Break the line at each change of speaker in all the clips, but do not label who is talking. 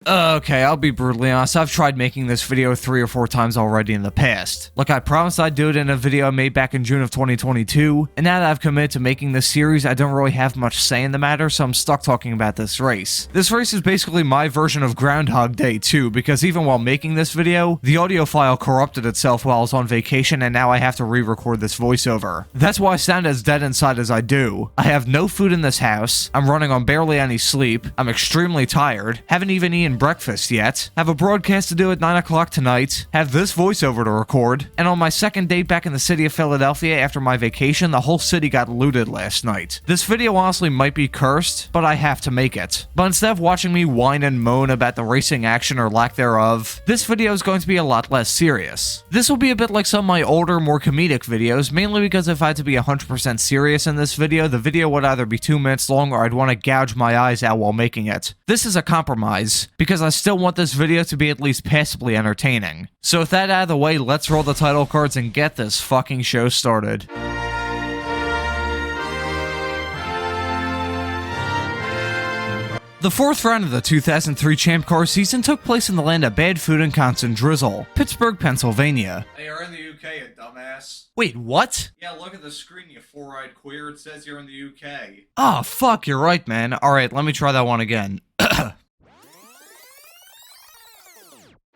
Okay, I'll be brutally honest, I've tried making this video 3 or 4 times already in the past. Like I promised I'd do it in a video I made back in June of 2022, and now that I've committed to making this series, I don't really have much say in the matter, so I'm stuck talking about this race. This race is basically my version of Groundhog Day too, because even while making this video, the audio file corrupted itself while I was on vacation, and now I have to re-record this voiceover. That's why I sound as dead inside as I do. I have no food in this house, I'm running on barely any sleep, I'm extremely tired, haven't even eaten breakfast yet, have a broadcast to do at 9 o'clock tonight, have this voiceover to record, and on my second date back in the city of Philadelphia after my vacation, the whole city got looted last night. This video honestly might be cursed, but I have to make it. But instead of watching me whine and moan about the racing action or lack thereof, this video is going to be a lot less serious. This will be a bit like some of my older, more comedic videos, mainly because if I had to be 100% serious in this video, the video would either be 2 minutes long or I'd want to gouge my eyes out while making it. This is a compromise, because I still want this video to be at least passably entertaining. So with that out of the way, let's roll the title cards and get this fucking show started. The fourth round of the 2003 Champ Car season took place in the land of bad food and constant drizzle, Pittsburgh, Pennsylvania. Hey, you're in the UK, you dumbass.
Wait, what?
Yeah, look at the screen, you four-eyed queer. It says you're in the UK.
Oh, fuck, you're right, man. Alright, let me try that one again.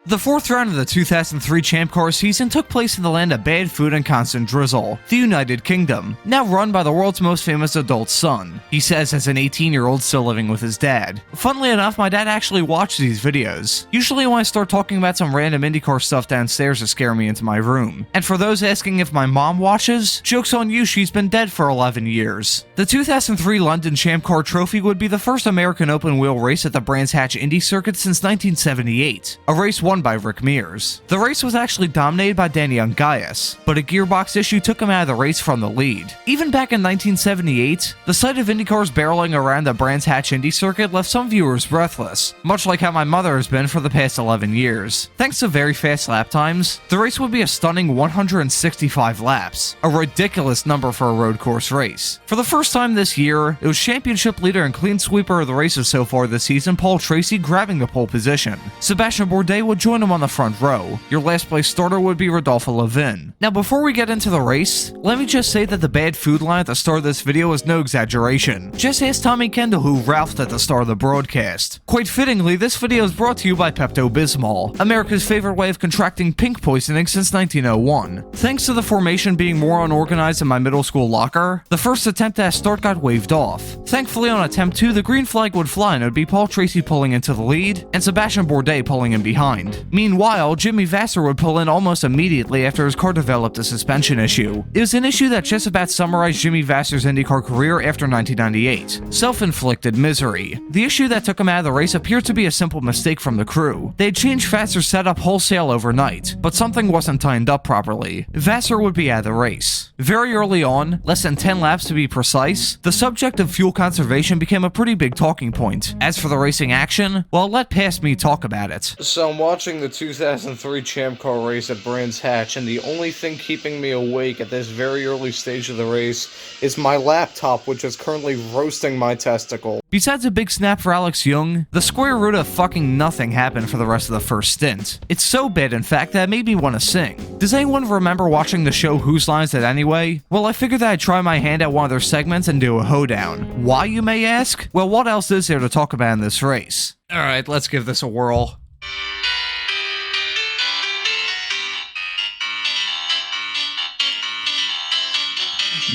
The fourth round of the 2003 Champ Car season took place in the land of bad food and constant drizzle, the United Kingdom, now run by the world's most famous adult son. He says as an 18-year-old still living with his dad. Funnily enough, my dad actually watched these videos. Usually when I start talking about some random IndyCar stuff downstairs to scare me into my room. And for those asking if my mom watches, joke's on you, she's been dead for 11 years. The 2003 London Champ Car Trophy would be the first American open-wheel race at the Brands Hatch Indy Circuit since 1978, a race won by Rick Mears. The race was actually dominated by Danny Ungaius, but a gearbox issue took him out of the race from the lead. Even back in 1978, the sight of IndyCars barreling around the Brands Hatch Indy Circuit left some viewers breathless, much like how my mother has been for the past 11 years. Thanks to very fast lap times, the race would be a stunning 165 laps, a ridiculous number for a road course race. For the first time this year, it was championship leader and clean sweeper of the races so far this season, Paul Tracy, grabbing the pole position. Sebastian Bourdais would join him on the front row. Your last place starter would be Rodolfo Levin. Now before we get into the race, let me just say that the bad food line at the start of this video is no exaggeration. Just ask Tommy Kendall who ralphed at the start of the broadcast. Quite fittingly, this video is brought to you by Pepto-Bismol, America's favorite way of contracting pink poisoning since 1901. Thanks to the formation being more unorganized in my middle school locker, the first attempt at a start got waved off. Thankfully on attempt 2, the green flag would fly and it would be Paul Tracy pulling into the lead, and Sebastian Bourdais pulling in behind. Meanwhile, Jimmy Vasser would pull in almost immediately after his car developed a suspension issue. It was an issue that just about summarized Jimmy Vasser's IndyCar career after 1998. Self-inflicted misery. The issue that took him out of the race appeared to be a simple mistake from the crew. They had changed Vasser's setup wholesale overnight, but something wasn't tightened up properly. Vasser would be out of the race. Very early on, less than 10 laps to be precise, the subject of fuel conservation became a pretty big talking point. As for the racing action, well, let past me talk about it.
So I'm watching the 2003 Champ Car race at Brands Hatch, and the only thing keeping me awake at this very early stage of the race is my laptop, which is currently roasting my testicle.
Besides a big snap for Alex Young, the square root of fucking nothing happened for the rest of the first stint. It's so bad, in fact, that it made me want to sing. Does anyone remember watching the show Whose Line Is It Anyway? Well, I figured that I'd try my hand at one of their segments and do a hoedown. Why, you may ask? Well, what else is there to talk about in this race? Alright, let's give this a whirl.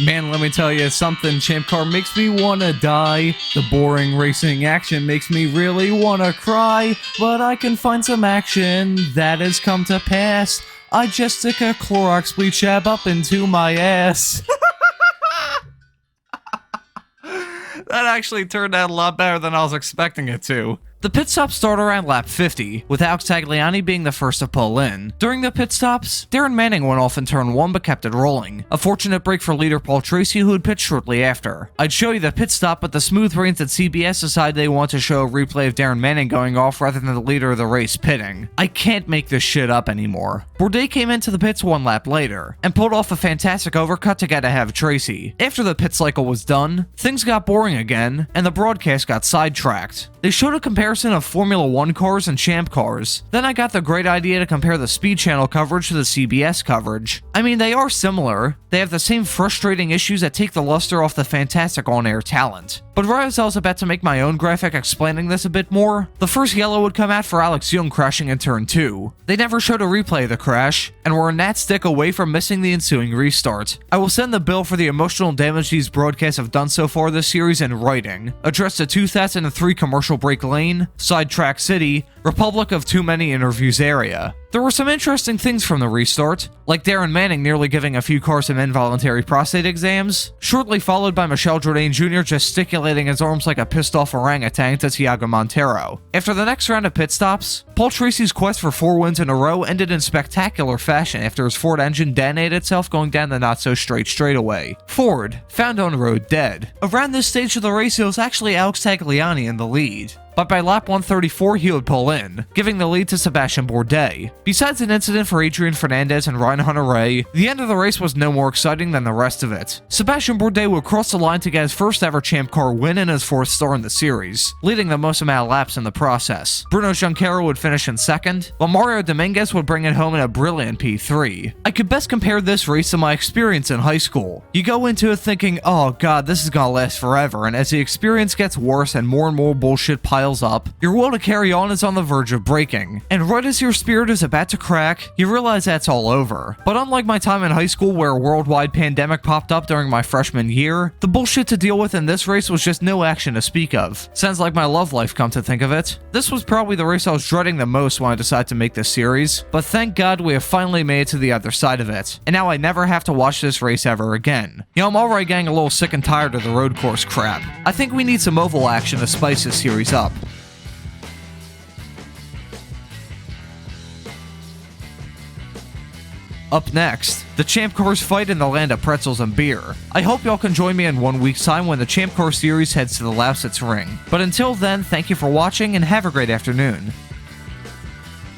Man, let me tell you something, Champ Car makes me wanna die. The boring racing action makes me really wanna cry. But I can find some action that has come to pass. I just took a Clorox bleach jab up into my ass. That actually turned out a lot better than I was expecting it to. The pit stop started around lap 50, with Alex Tagliani being the first to pull in. During the pit stops, Darren Manning went off in turn 1 but kept it rolling. A fortunate break for leader Paul Tracy, who had pitched shortly after. I'd show you the pit stop, but the smooth brains at CBS decided they want to show a replay of Darren Manning going off rather than the leader of the race pitting. I can't make this shit up anymore. Bourdais came into the pits 1 lap later, and pulled off a fantastic overcut to get ahead of Tracy. After the pit cycle was done, things got boring again, and the broadcast got sidetracked. They showed a comparison comparison of Formula 1 cars and Champ cars. Then I got the great idea to compare the Speed Channel coverage to the CBS coverage. I mean, they are similar. They have the same frustrating issues that take the luster off the fantastic on-air talent. But right as I was about to make my own graphic explaining this a bit more, the first yellow would come out for Alex Young crashing in turn 2. They never showed a replay of the crash, and were a gnat stick away from missing the ensuing restart. I will send the bill for the emotional damage these broadcasts have done so far this series in writing. Address the 2003 commercial break lane, Sidetrack City, Republic of Too Many Interviews area. There were some interesting things from the restart, like Darren Manning nearly giving a few cars some involuntary prostate exams, shortly followed by Michel Jourdain Jr. gesticulating his arms like a pissed-off orangutan to Thiago Montero. After the next round of pit stops, Paul Tracy's quest for 4 wins in a row ended in spectacular fashion after his Ford engine detonated itself going down the not-so-straight straightaway. Ford, found on road dead. Around this stage of the race, it was actually Alex Tagliani in the lead. But by lap 134, he would pull in, giving the lead to Sebastian Bourdais. Besides an incident for Adrian Fernandez and Ryan Hunter-Reay, the end of the race was no more exciting than the rest of it. Sebastian Bourdais would cross the line to get his first ever Champ Car win and his 4th star in the series, leading the most amount of laps in the process. Bruno Junqueira would finish in 2nd, while Mario Dominguez would bring it home in a brilliant P3. I could best compare this race to my experience in high school. You go into it thinking, oh god, this is gonna last forever, and as the experience gets worse and more bullshit piles up, your will to carry on is on the verge of breaking. And right as your spirit is about to crack, you realize that's all over. But unlike my time in high school where a worldwide pandemic popped up during my freshman year, the bullshit to deal with in this race was just no action to speak of. Sounds like my love life, come to think of it. This was probably the race I was dreading the most when I decided to make this series, but thank God we have finally made it to the other side of it. And now I never have to watch this race ever again. You know, I'm already getting a little sick and tired of the road course crap. I think we need some oval action to spice this series up. Up next, the Champ Cars fight in the land of pretzels and beer. I hope y'all can join me in 1 week's time when the Champ Car series heads to the Lausitz Ring. But until then, thank you for watching and have a great afternoon.